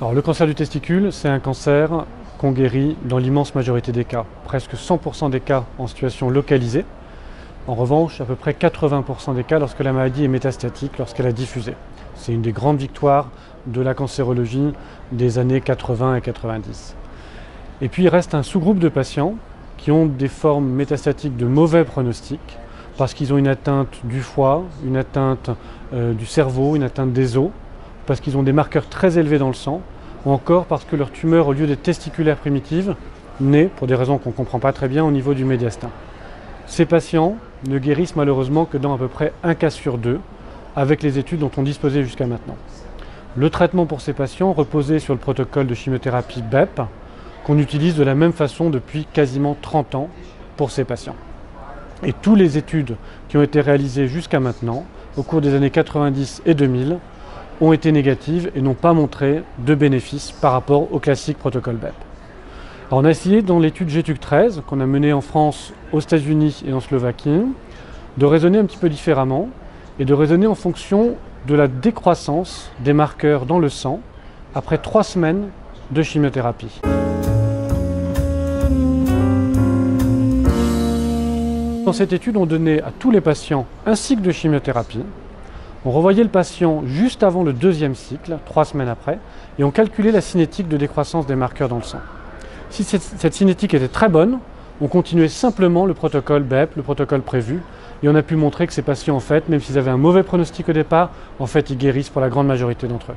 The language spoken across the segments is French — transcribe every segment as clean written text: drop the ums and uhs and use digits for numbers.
Alors, le cancer du testicule, c'est un cancer qu'on guérit dans l'immense majorité des cas, presque 100% des cas en situation localisée. En revanche, à peu près 80% des cas lorsque la maladie est métastatique, lorsqu'elle a diffusé. C'est une des grandes victoires de la cancérologie des années 80 et 90. Et puis il reste un sous-groupe de patients qui ont des formes métastatiques de mauvais pronostic, parce qu'ils ont une atteinte du foie, une atteinte du cerveau, une atteinte des os, parce qu'ils ont des marqueurs très élevés dans le sang, ou encore parce que leur tumeur, au lieu d'être testiculaire primitive, naît, pour des raisons qu'on ne comprend pas très bien, au niveau du médiastin. Ces patients ne guérissent malheureusement que dans à peu près un cas sur deux, avec les études dont on disposait jusqu'à maintenant. Le traitement pour ces patients reposait sur le protocole de chimiothérapie BEP, qu'on utilise de la même façon depuis quasiment 30 ans pour ces patients. Et toutes les études qui ont été réalisées jusqu'à maintenant, au cours des années 90 et 2000, ont été négatives et n'ont pas montré de bénéfices par rapport au classique protocole BEP. Alors on a essayé dans l'étude GTUC13, qu'on a menée en France, aux États-Unis et en Slovaquie, de raisonner un petit peu différemment et de raisonner en fonction de la décroissance des marqueurs dans le sang après 3 semaines de chimiothérapie. Dans cette étude, on donnait à tous les patients un cycle de chimiothérapie. On revoyait le patient juste avant le 2e cycle, 3 semaines après, et on calculait la cinétique de décroissance des marqueurs dans le sang. Si cette cinétique était très bonne, on continuait simplement le protocole BEP, le protocole prévu, et on a pu montrer que ces patients, en fait, même s'ils avaient un mauvais pronostic au départ, en fait, ils guérissent pour la grande majorité d'entre eux.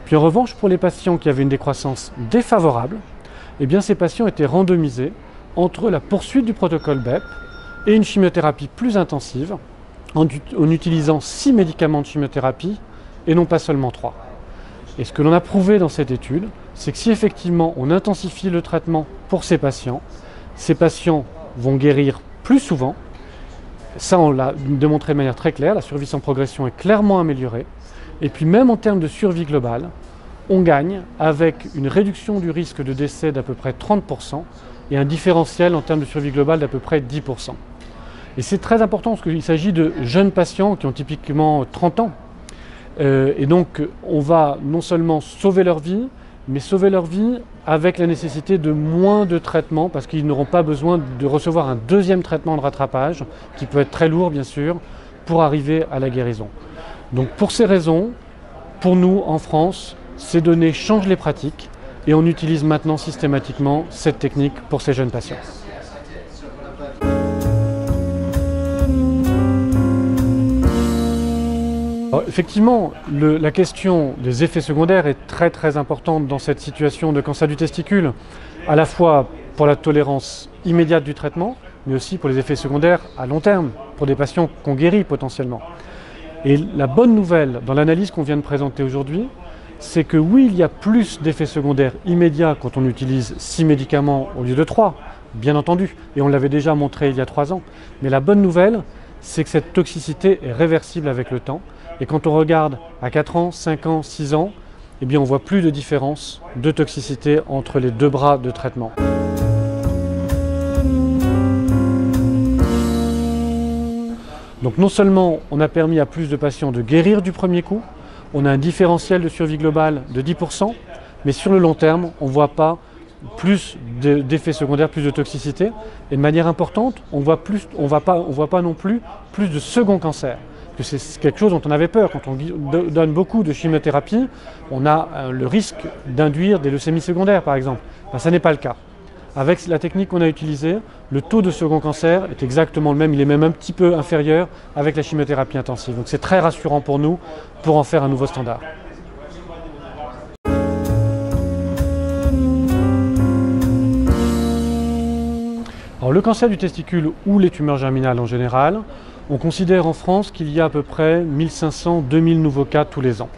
Puis en revanche, pour les patients qui avaient une décroissance défavorable, eh bien, ces patients étaient randomisés entre la poursuite du protocole BEP et une chimiothérapie plus intensive, en utilisant 6 médicaments de chimiothérapie et non pas seulement 3. Et ce que l'on a prouvé dans cette étude, c'est que si effectivement on intensifie le traitement pour ces patients vont guérir plus souvent. Ça, on l'a démontré de manière très claire, la survie sans progression est clairement améliorée. Et puis même en termes de survie globale, on gagne avec une réduction du risque de décès d'à peu près 30% et un différentiel en termes de survie globale d'à peu près 10%. Et c'est très important parce qu'il s'agit de jeunes patients qui ont typiquement 30 ans. Et donc on va non seulement sauver leur vie, mais sauver leur vie avec la nécessité de moins de traitements parce qu'ils n'auront pas besoin de recevoir un 2e traitement de rattrapage, qui peut être très lourd bien sûr, pour arriver à la guérison. Donc pour ces raisons, pour nous en France, ces données changent les pratiques et on utilise maintenant systématiquement cette technique pour ces jeunes patients. Alors, effectivement, la question des effets secondaires est très importante dans cette situation de cancer du testicule, à la fois pour la tolérance immédiate du traitement, mais aussi pour les effets secondaires à long terme, pour des patients qu'on guérit potentiellement. Et la bonne nouvelle dans l'analyse qu'on vient de présenter aujourd'hui, c'est que oui, il y a plus d'effets secondaires immédiats quand on utilise 6 médicaments au lieu de 3, bien entendu, et on l'avait déjà montré il y a 3 ans. Mais la bonne nouvelle, c'est que cette toxicité est réversible avec le temps. Et quand on regarde à 4 ans, 5 ans, 6 ans, eh bien on ne voit plus de différence de toxicité entre les 2 bras de traitement. Donc non seulement on a permis à plus de patients de guérir du premier coup, on a un différentiel de survie globale de 10%, mais sur le long terme, on ne voit pas plus d'effets secondaires, plus de toxicité. Et de manière importante, on voit pas non plus de second cancer. C'est quelque chose dont on avait peur. Quand on donne beaucoup de chimiothérapie, on a le risque d'induire des leucémies secondaires, par exemple. Ben, ça n'est pas le cas. Avec la technique qu'on a utilisée, le taux de second cancer est exactement le même, il est même un petit peu inférieur avec la chimiothérapie intensive. Donc c'est très rassurant pour nous pour en faire un nouveau standard. Alors, le cancer du testicule ou les tumeurs germinales en général, on considère en France qu'il y a à peu près 1500-2000 nouveaux cas tous les ans.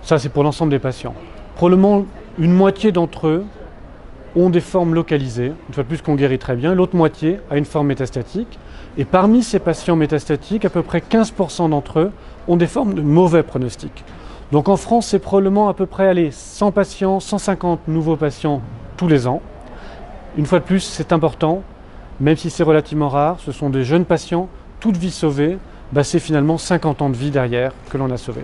Ça, c'est pour l'ensemble des patients. Probablement une moitié d'entre eux ont des formes localisées, une fois de plus qu'on guérit très bien, l'autre moitié a une forme métastatique. Et parmi ces patients métastatiques, à peu près 15% d'entre eux ont des formes de mauvais pronostic. Donc en France, c'est probablement à peu près 100 patients, 150 nouveaux patients tous les ans. Une fois de plus, c'est important, même si c'est relativement rare, ce sont des jeunes patients, toute vie sauvée, c'est finalement 50 ans de vie derrière que l'on a sauvé.